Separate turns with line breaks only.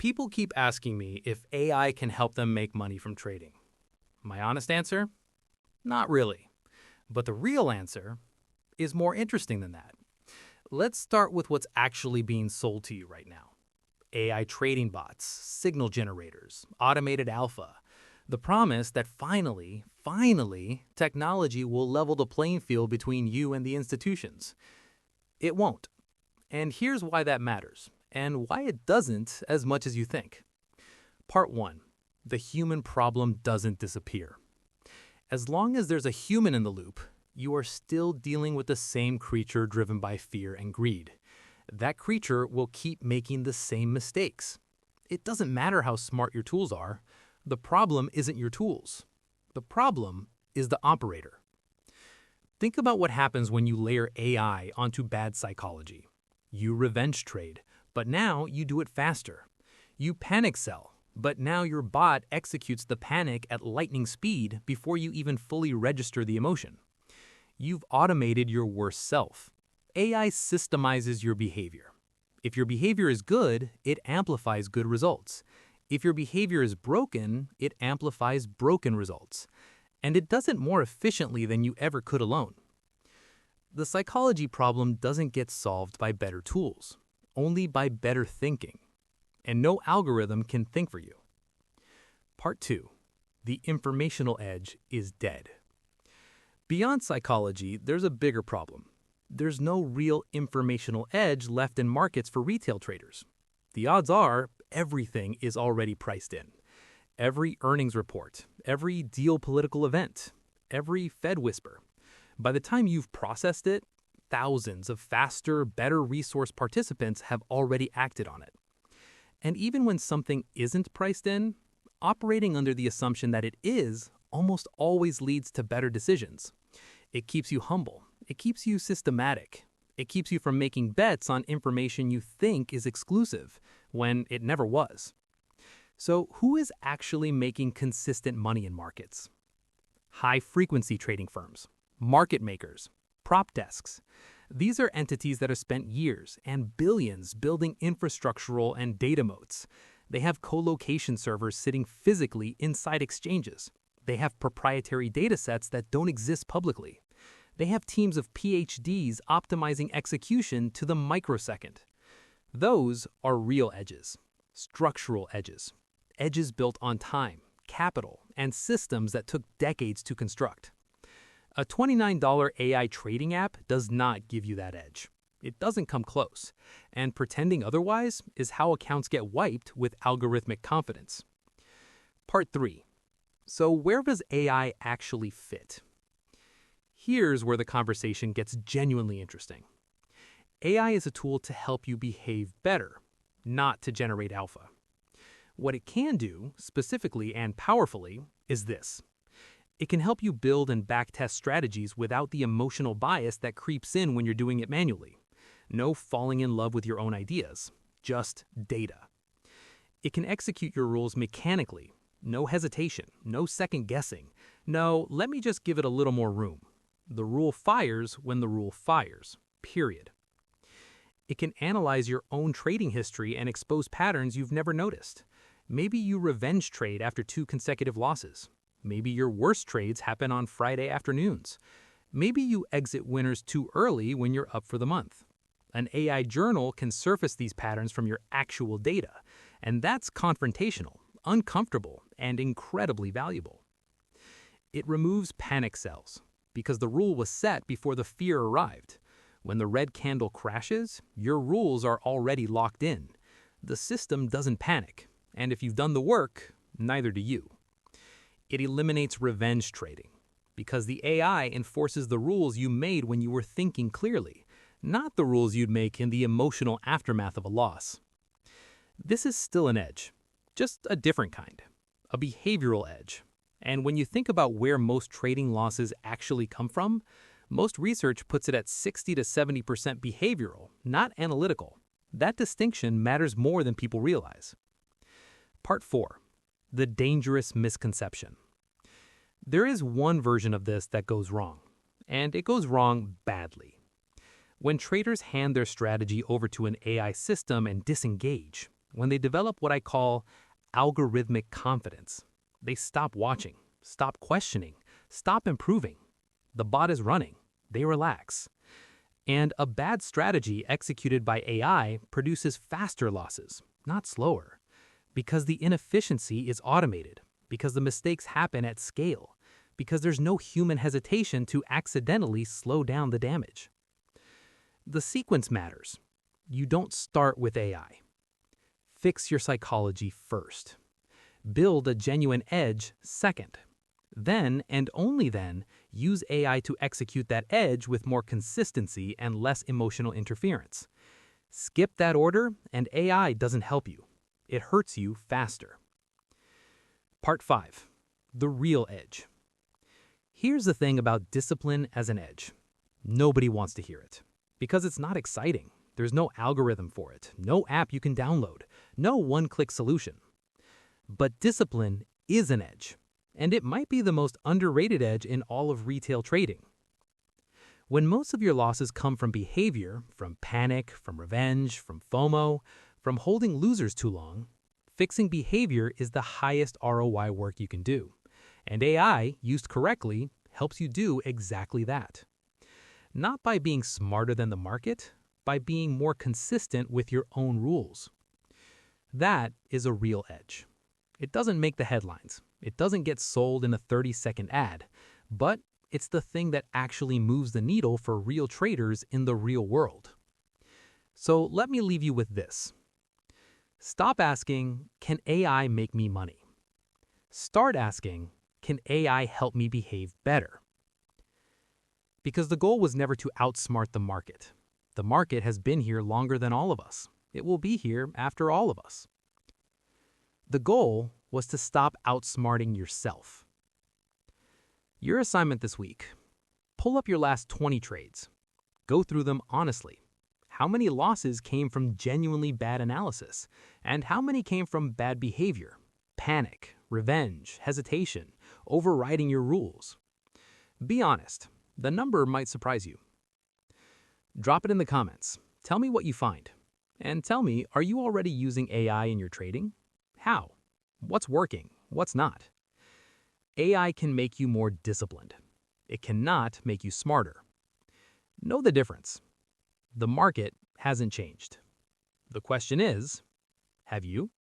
People keep asking me if AI can help them make money from trading. My honest answer? Not really. But the real answer is more interesting than that. Let's start with what's actually being sold to you right now. AI trading bots, signal generators, automated alpha. The promise that finally, technology will level the playing field between you and the institutions. It won't. And here's why that matters, and why it doesn't as much as you think. Part 1. The human problem doesn't disappear. As long as there's a human in the loop, you are still dealing with the same creature driven by fear and greed. That creature will keep making the same mistakes. It doesn't matter how smart your tools are. The problem isn't your tools. The problem is the operator. Think about what happens when you layer AI onto bad psychology. You revenge trade, but now you do it faster. You panic sell, but now your bot executes the panic at lightning speed before you even fully register the emotion. You've automated your worst self. AI systemizes your behavior. If your behavior is good, it amplifies good results. If your behavior is broken, it amplifies broken results. And it does it more efficiently than you ever could alone. The psychology problem doesn't get solved by better tools, only by better thinking. And no algorithm can think for you. Part 2. The informational edge is dead. Beyond psychology, there's a bigger problem. There's no real informational edge left in markets for retail traders. The odds are everything is already priced in. Every earnings report, every deal political event, every Fed whisper. By the time you've processed it, thousands of faster, better resource participants have already acted on it. And even when something isn't priced in, operating under the assumption that it is almost always leads to better decisions. It keeps you humble. It keeps you systematic. It keeps you from making bets on information you think is exclusive when it never was. So who is actually making consistent money in markets? High-frequency trading firms, market makers, prop desks. These are entities that have spent years and billions building infrastructural and data moats. They have co-location servers sitting physically inside exchanges. They have proprietary data sets that don't exist publicly. They have teams of PhDs optimizing execution to the microsecond. Those are real edges, structural edges, edges built on time, capital, and systems that took decades to construct. A $29 AI trading app does not give you that edge. It doesn't come close, and pretending otherwise is how accounts get wiped with algorithmic confidence. Part 3. So where does AI actually fit? Here's where the conversation gets genuinely interesting. AI is a tool to help you behave better, not to generate alpha. What it can do, specifically and powerfully, is this. It can help you build and backtest strategies without the emotional bias that creeps in when you're doing it manually. No falling in love with your own ideas, just data. It can execute your rules mechanically. No hesitation, no second guessing. No, let me just give it a little more room. The rule fires when the rule fires, period. It can analyze your own trading history and expose patterns you've never noticed. Maybe you revenge trade after 2 consecutive losses. Maybe your worst trades happen on Friday afternoons. Maybe you exit winners too early when you're up for the month. An AI journal can surface these patterns from your actual data, and that's confrontational, uncomfortable, and incredibly valuable. It removes panic sells, because the rule was set before the fear arrived. When the red candle crashes, your rules are already locked in. The system doesn't panic, and if you've done the work, neither do you. It eliminates revenge trading, because the AI enforces the rules you made when you were thinking clearly, not the rules you'd make in the emotional aftermath of a loss. This is still an edge, just a different kind, a behavioral edge. And when you think about where most trading losses actually come from, most research puts it at 60 to 70% behavioral, not analytical. That distinction matters more than people realize. Part 4. The dangerous misconception. There is one version of this that goes wrong, and it goes wrong badly. When traders hand their strategy over to an AI system and disengage, when they develop what I call algorithmic confidence. They stop watching, stop questioning, stop improving. The bot is running. They relax. And a bad strategy executed by AI produces faster losses, not slower, because the inefficiency is automated, because the mistakes happen at scale, because there's no human hesitation to accidentally slow down the damage. The sequence matters. You don't start with AI. Fix your psychology first. Build a genuine edge second. Then, and only then, use AI to execute that edge with more consistency and less emotional interference. Skip that order, and AI doesn't help you. It hurts you faster. Part 5. The real edge. Here's the thing about discipline as an edge. Nobody wants to hear it, because it's not exciting. There's no algorithm for it, no app you can download, no one-click solution. But discipline is an edge, and it might be the most underrated edge in all of retail trading. When most of your losses come from behavior, from panic, from revenge, from FOMO, from holding losers too long, fixing behavior is the highest ROI work you can do. And AI, used correctly, helps you do exactly that. Not by being smarter than the market, by being more consistent with your own rules. That is a real edge. It doesn't make the headlines. It doesn't get sold in a 30-second ad, but it's the thing that actually moves the needle for real traders in the real world. So let me leave you with this. Stop asking, can AI make me money? Start asking, can AI help me behave better? Because the goal was never to outsmart the market. The market has been here longer than all of us. It will be here after all of us. The goal was to stop outsmarting yourself. Your assignment this week: pull up your last 20 trades. Go through them honestly. How many losses came from genuinely bad analysis? And how many came from bad behavior? Panic, revenge, hesitation, overriding your rules. Be honest. The number might surprise you. Drop it in the comments. Tell me what you find. And tell me, are you already using AI in your trading? How? What's working? What's not? AI can make you more disciplined. It cannot make you smarter. Know the difference. The market hasn't changed. The question is, have you?